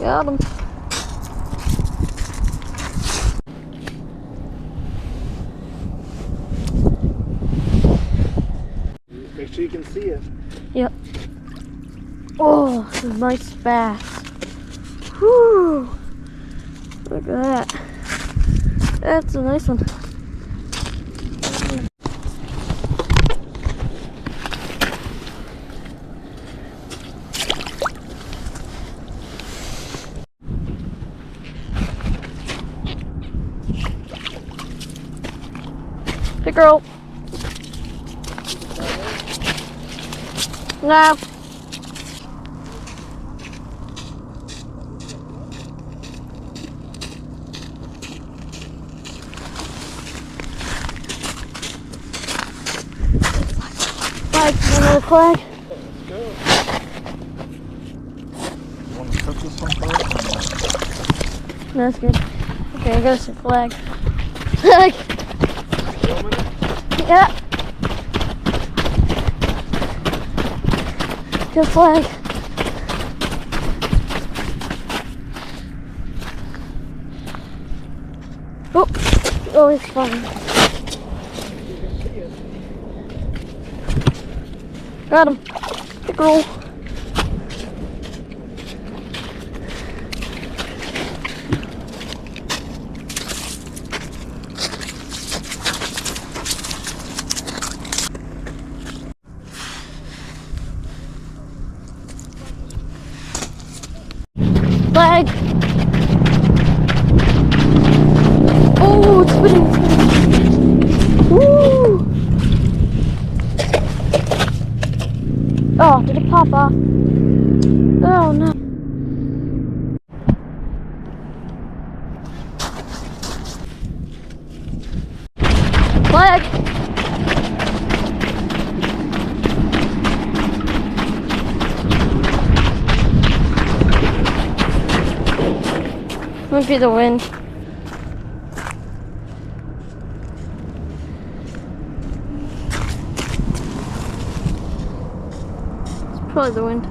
Got him. Make sure you can see it. Yep. Oh, nice bass. Whew. Look at that. That's a nice one. Hey, girl. No. Another flag. Let's go. You want to cook this one first? That's good. Okay, I got some flag. Flag. Filming it? Yeah. Good flag. Oh, oh, it's fine. Got him. Big roll. Flag. Oh, it's spinning. Woo! Oh, did it pop off? Oh no. Flag. Might be the wind. It's probably the wind.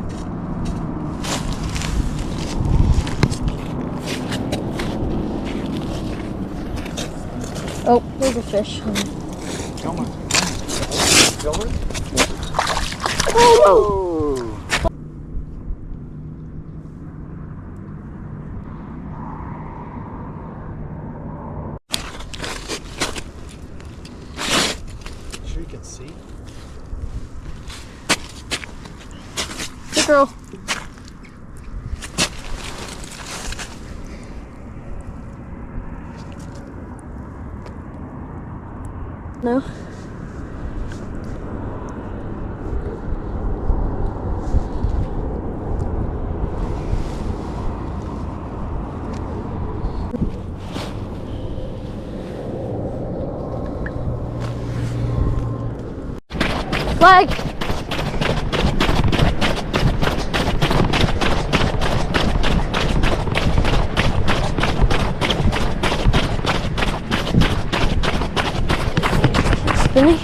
Oh, there's a fish. Film it. Film it? Oh! Sure you can see. Good girl. No. Flag. Spinny.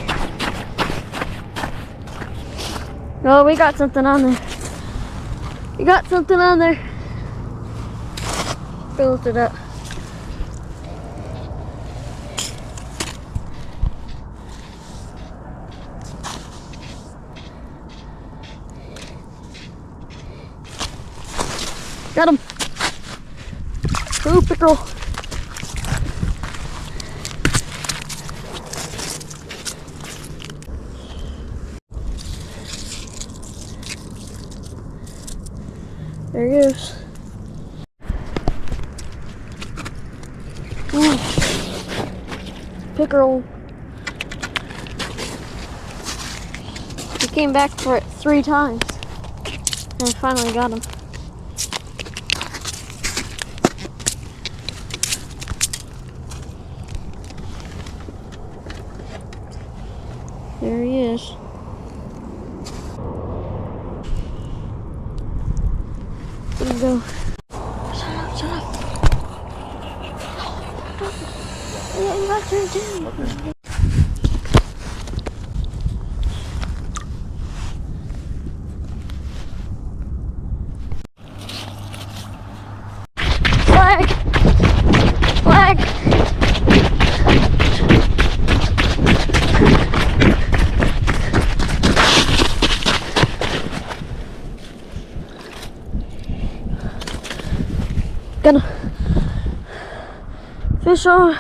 Oh, we got something on there. We got something on there. Lift it up. Got him. Ooh, pickerel. There he goes. Ooh. Pickerel. He came back for it 3 times. And I finally got him. There he is. Let him go. Shut up, shut up. You got turned in. Fish on.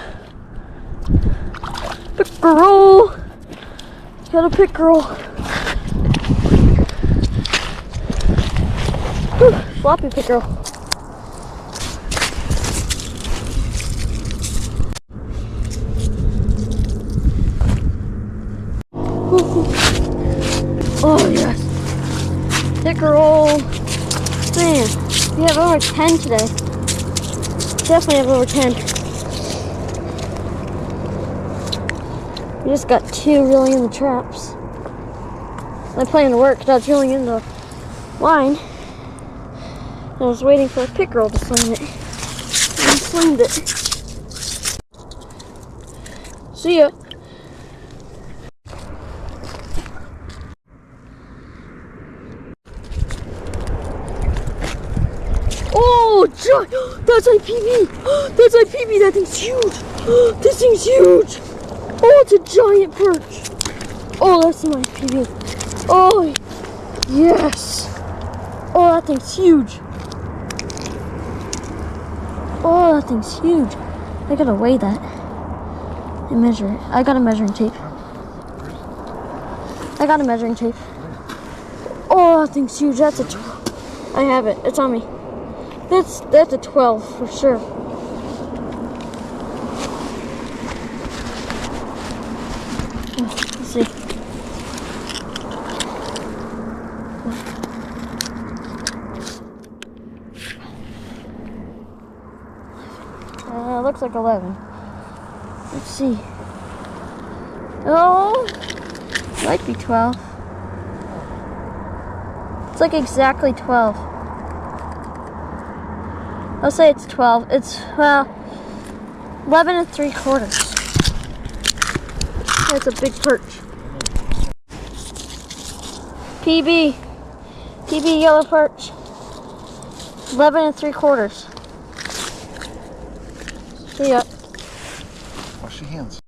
Pickerel. Got a pickerel. Whew, floppy pickerel. Oh yes. Pickerel. Man, we have over 10 today. Definitely have over 10. We just got 2 reeling in the traps. My plan to work, that's reeling in the line. I was waiting for a pickerel to sling it. And he slinged it. See ya. Oh, that's IPB. That's IPB. That thing's huge. This thing's huge. Oh, it's a giant perch. Oh, that's my IPB. Oh, yes. Oh, that thing's huge. Oh, that thing's huge. I gotta weigh that and measure it. I got a measuring tape. Oh, that thing's huge. That's a 12. I have it. It's on me. That's a 12 for sure. Let's see. Looks like 11. Let's see. Oh, might be 12. It's like exactly 12. I'll say it's 12. It's, well, 11 3/4. That's a big perch. PB yellow perch. 11 3/4. See ya. Wash your hands.